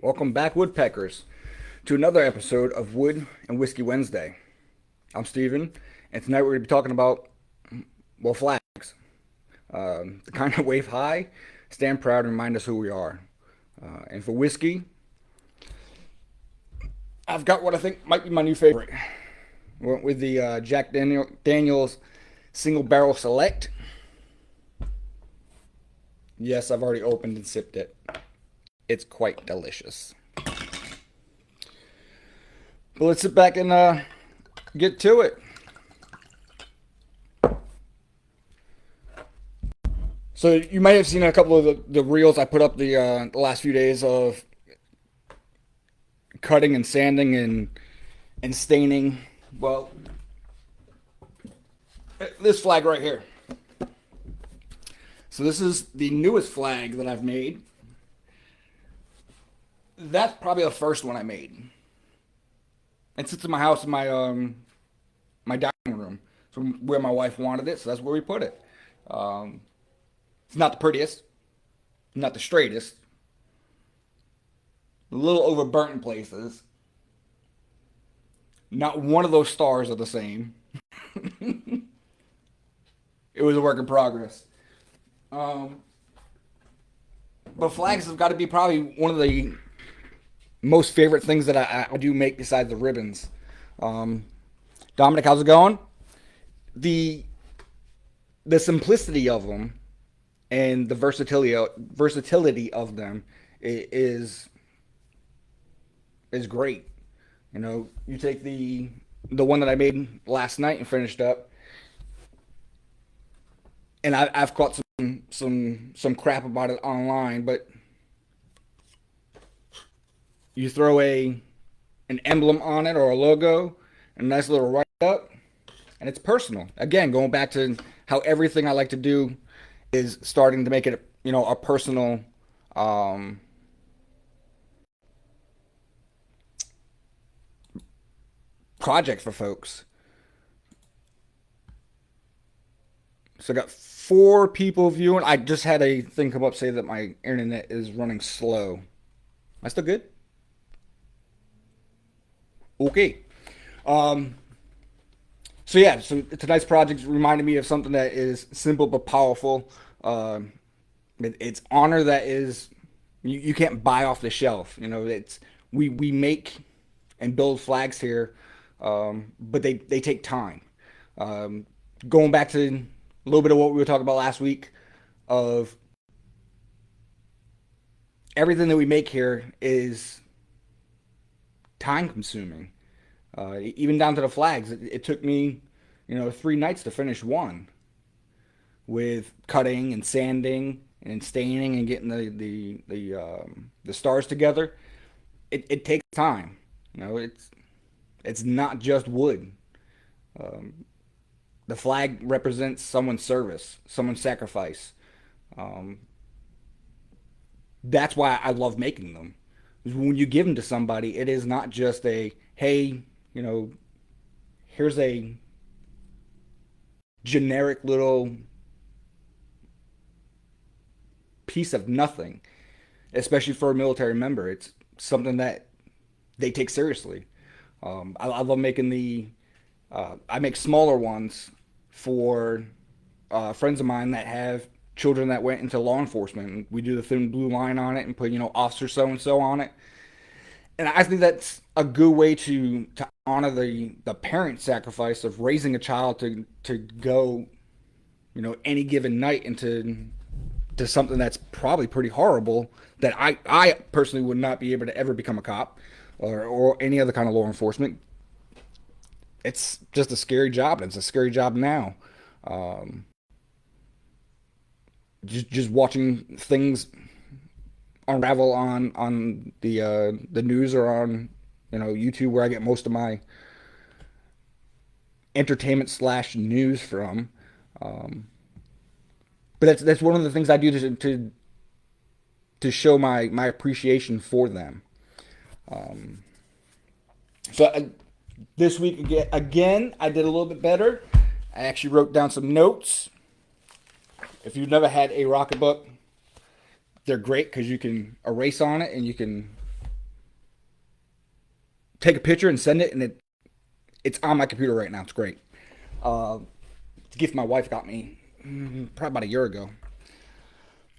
Welcome back, Woodpeckers, to another episode of Wood and Whiskey Wednesday. I'm Steven, and tonight we're going to be talking about, well, flags. The kind that wave high, stand proud, and remind us who we are. And for whiskey, I've got what I think might be my new favorite. Went with the Daniels Single Barrel Select. Yes, I've already opened and sipped it. It's quite delicious. But let's sit back and get to it. So you might have seen a couple of the reels I put up the last few days of cutting and sanding and staining. Well, this flag right here. So this is the newest flag that I've made. That's probably the first one I made. It sits in my house in my dining room, so where my wife wanted it. So that's where we put it. It's not the prettiest, not the straightest, a little overburnt in places. Not one of those stars are the same. It was a work in progress. Um, but flags have got to be probably one of the most favorite things that I do make besides the ribbons. Um, Dominic, how's it going? The the simplicity of them and the versatility of them is great. You know, you take the one that I made last night and finished up, and I've caught some crap about it online, but you throw an emblem on it or a logo, a nice little write up, and it's personal. Again, going back to how everything I like to do is starting to make it, a personal um, project for folks. So I got 4 people viewing. I just had a thing come up say that my internet is running slow. Am I still good? Okay. Um, so tonight's project reminded me of something that is simple but powerful. Um, it's honor that is you can't buy off the shelf. It's we make and build flags here, but they take time. Um, Going back to a little bit of what we were talking about last week, of everything that we make here is time consuming. Even down to the flags, it took me, 3 nights to finish one, with cutting and sanding and staining and getting the stars together. It takes time. It's not just wood. Um, the flag represents someone's service, someone's sacrifice. Um, that's why I love making them. When you give them to somebody, it is not just a hey, you know, here's a generic little piece of nothing, especially for a military member. It's something that they take seriously. I love making I make smaller ones for friends of mine that have children that went into law enforcement. We do the thin blue line on it and put, officer so and so on it. And I think that's a good way to honor the parent sacrifice of raising a child to go, any given night into something that's probably pretty horrible, that I personally would not be able to ever become a cop or any other kind of law enforcement. It's just a scary job, and it's a scary job now. Um, just watching things unravel on the news or on YouTube, where I get most of my entertainment slash news from. Um, but that's one of the things I do to show my appreciation for them. Um, so this week again, I did a little bit better. I actually wrote down some notes. If you've never had a Rocketbook, they're great because you can erase on it and you can take a picture and send it, and it's on my computer right now. It's great. It's a gift my wife got me probably about a year ago.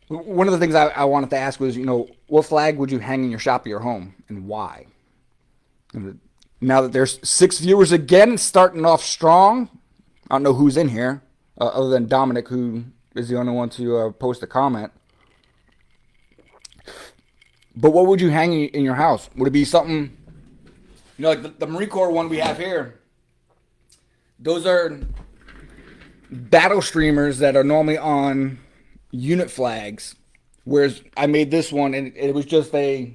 One of the things I wanted to ask was, what flag would you hang in your shop or your home, and why? And now that there's 6 viewers again, starting off strong. I don't know who's in here, other than Dominic, who is the only one to post a comment. But what would you hang in your house? Would it be something, like the Marine Corps one we have here? Those are battle streamers that are normally on unit flags, whereas I made this one and it was just a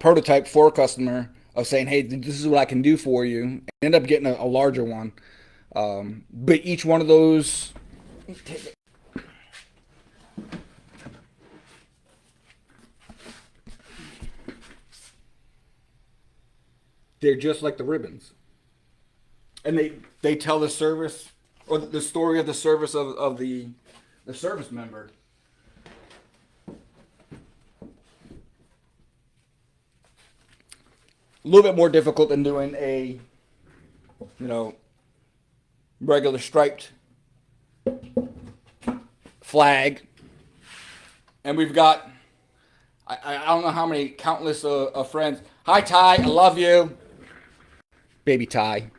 prototype for a customer of saying, hey, this is what I can do for you. I ended up getting a larger one. But each one of those, they're just like the ribbons. And they tell the service, or the story of the service of the service member. A little bit more difficult than doing a, regular striped flag. And we've got, I don't know how many countless of friends. Hi, Ty, I love you. Baby Ty.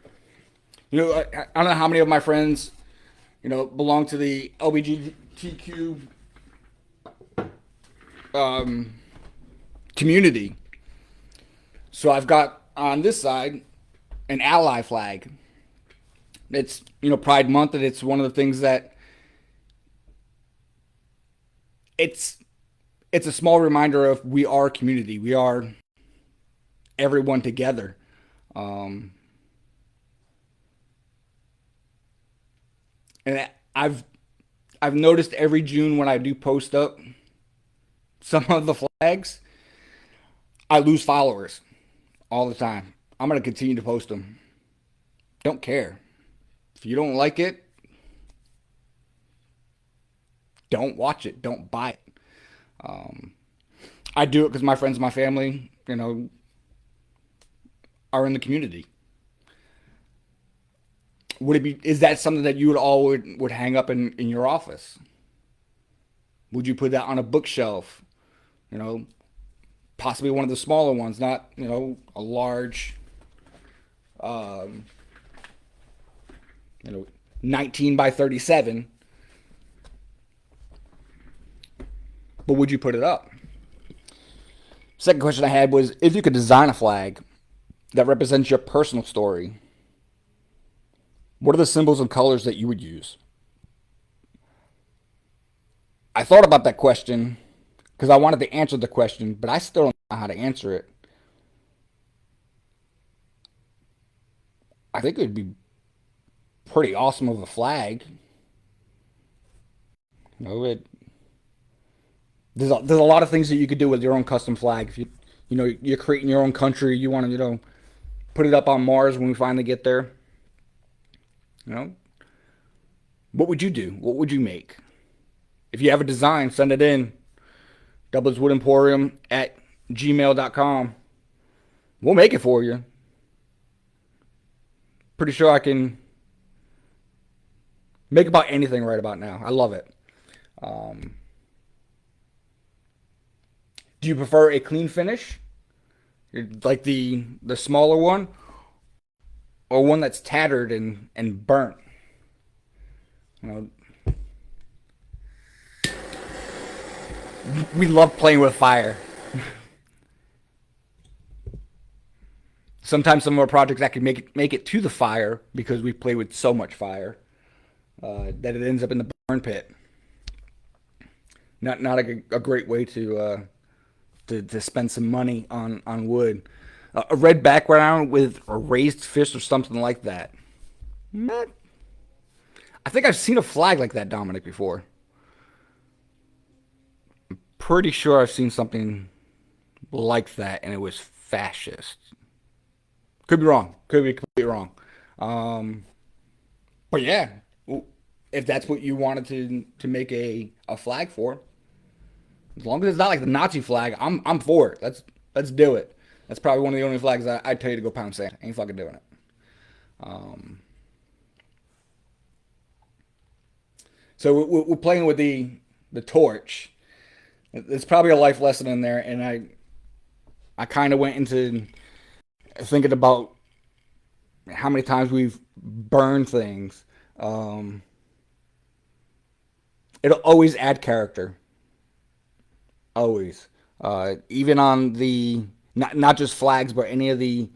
I don't know how many of my friends, belong to the LGBTQ community. So I've got on this side an ally flag. It's, Pride Month, and it's one of the things that it's a small reminder of we are a community. We are everyone together. And I've noticed every June when I do post up some of the flags, I lose followers all the time. I'm going to continue to post them. Don't care. If you don't like it, don't watch it. Don't buy it. I do it because my friends and my family, are in the community. Is that something that you would hang up in your office? Would you put that on a bookshelf? Possibly one of the smaller ones, not, a large, 19 by 37. But would you put it up? Second question I had was, if you could design a flag that represents your personal story, what are the symbols and colors that you would use? I thought about that question because I wanted to answer the question, but I still don't know how to answer it. I think it would be pretty awesome of a flag. There's a lot of things that you could do with your own custom flag. If you're creating your own country, you want to put it up on Mars when we finally get there. What would you do? What would you make? If you have a design, send it in. DublinWoodEmporium@gmail.com. We'll make it for you. Pretty sure I can make about anything right about now. I love it. Do you prefer a clean finish, like the smaller one, or one that's tattered and burnt? We love playing with fire. Sometimes some of our projects actually make it to the fire because we play with so much fire that it ends up in the burn pit. Not a great way to spend some money on wood. A red background with a raised fist or something like that. I think I've seen a flag like that, Dominic, before. I'm pretty sure I've seen something like that, and it was fascist. Could be wrong. Could be completely wrong. But yeah, if that's what you wanted to make a flag for, as long as it's not like the Nazi flag, I'm for it. Let's do it. That's probably one of the only flags I'd tell you to go pound sand. Ain't fucking doing it. Um, so we're playing with the torch. There's probably a life lesson in there, and I kind of went into thinking about how many times we've burned things. Um, it'll always add character, always. Even on the not just flags, but any of the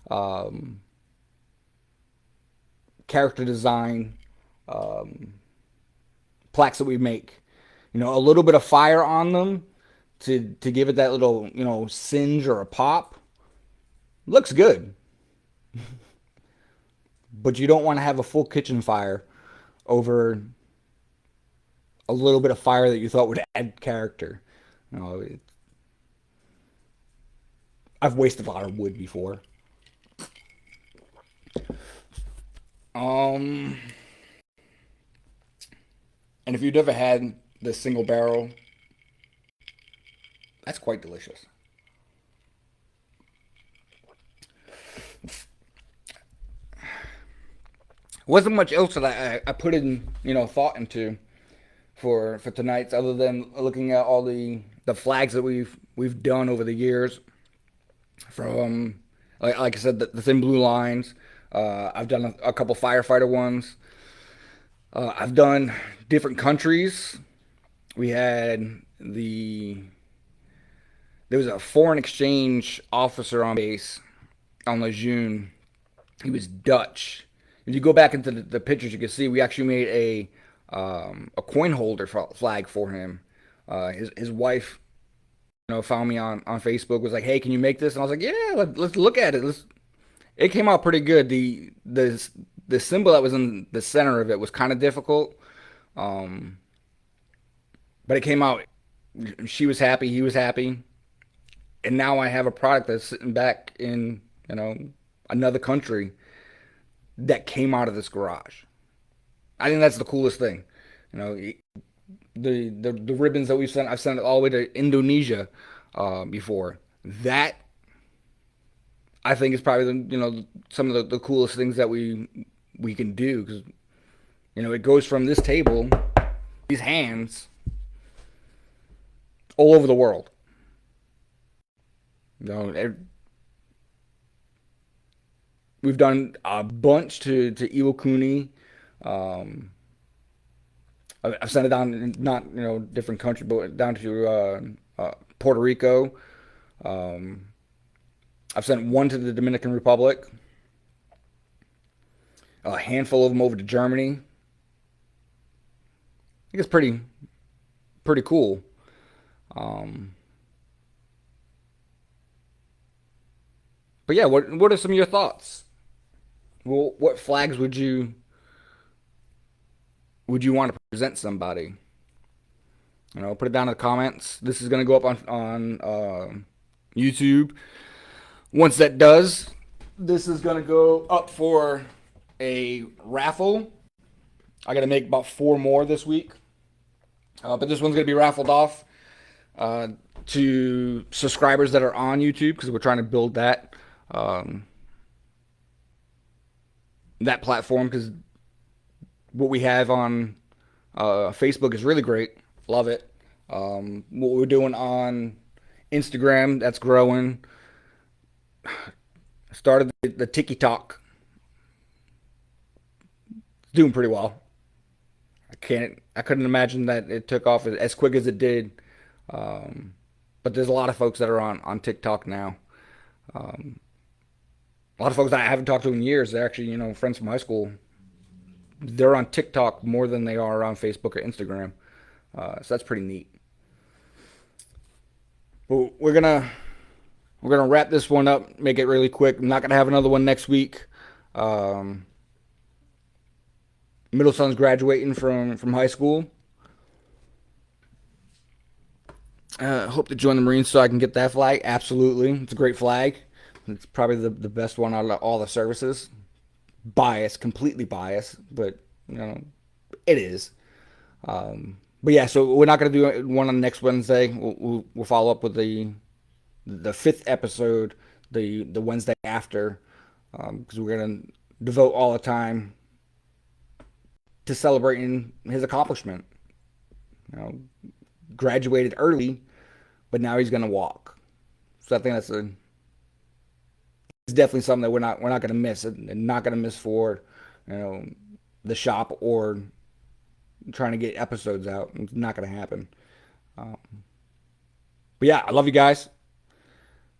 um, character design um, plaques that we make. A little bit of fire on them to give it that little singe or a pop looks good, but you don't want to have a full kitchen fire over a little bit of fire that you thought would add character. You know, it, I've wasted a lot of wood before. Um, and if you've ever had the single barrel, that's quite delicious. Wasn't much else that I put in thought into for tonight's other than looking at all the flags that we've done over the years from like I said the thin blue lines. I've done a couple firefighter ones. I've done different countries. We had there was a foreign exchange officer on base on Lejeune. He was Dutch. If you go back into the pictures, you can see we actually made a coin holder flag for him. His wife, found me on Facebook. Was like, "Hey, can you make this?" And I was like, "Yeah, let's look at it." It came out pretty good. The symbol that was in the center of it was kind of difficult, um, but it came out. She was happy. He was happy. And now I have a product that's sitting back in another country that came out of this garage. I think that's the coolest thing. You know, the ribbons that I've sent it all the way to Indonesia before. That I think is probably some of the coolest things that we can do because it goes from this table, these hands, all over the world. You know, we've done a bunch to Iwakuni. Um, I've sent it down, not different country, but down to Puerto Rico. Um, I've sent one to the Dominican Republic, a handful of them over to Germany. I think it's pretty cool. Um, but yeah, what are some of your thoughts? Well, what flags would you want to present somebody? Put it down in the comments. This is gonna go up on YouTube. Once that does, this is gonna go up for a raffle. I gotta make about 4 more this week, but this one's gonna be raffled off uh, to subscribers that are on YouTube because we're trying to build um, that platform because what we have on Facebook is really great. Love it. What we're doing on Instagram, that's growing. Started the TikTok. It's doing pretty well. I couldn't imagine that it took off as quick as it did. Um, but there's a lot of folks that are on TikTok now. Um, a lot of folks that I haven't talked to in years. They're actually, friends from high school. They're on TikTok more than they are on Facebook or Instagram. So that's pretty neat. But we're gonna wrap this one up, make it really quick. I'm not gonna have another one next week. Um, middle son's graduating from high school. Hope to join the Marines so I can get that flag. Absolutely, it's a great flag. It's probably the best one out of all the services. Biased, completely biased, but it is. But yeah, so we're not gonna do one on next Wednesday. We'll follow up with the fifth episode the Wednesday after, because we're gonna devote all the time to celebrating his accomplishment. You know, graduated early, but now he's gonna walk. So I think it's definitely something that we're not gonna miss, and not gonna miss for, you know, the shop or trying to get episodes out. It's not gonna happen. Um, but yeah, I love you guys.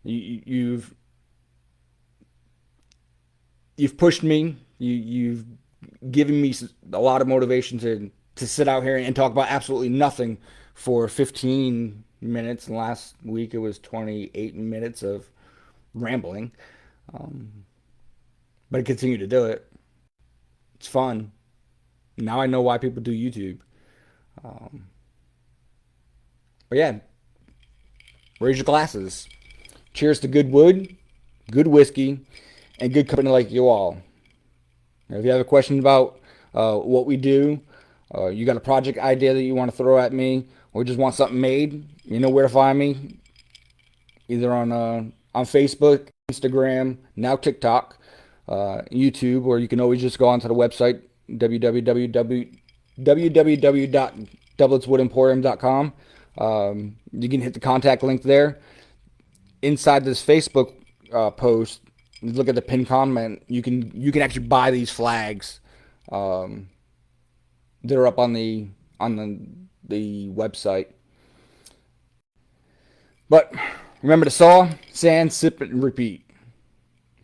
You've pushed me. You've given me a lot of motivation to sit out here and talk about absolutely nothing for 15 minutes. And last week it was 28 minutes of rambling. Um, but I continue to do it. It's fun. Now I know why people do YouTube. Um, but yeah, raise your glasses. Cheers to good wood, good whiskey, and good company like you all. Now, if you have a question about what we do, you got a project idea that you want to throw at me, or just want something made, you know where to find me. Either on Facebook, Instagram, now TikTok, YouTube, or you can always just go onto the website www.doubletswoodemporium.com. You can hit the contact link there. Inside this Facebook post, look at the pinned comment. You can actually buy these flags that are up on the website. But remember to saw, sand, sip it, and repeat.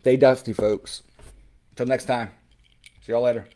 Stay dusty, folks. Until next time. See y'all later.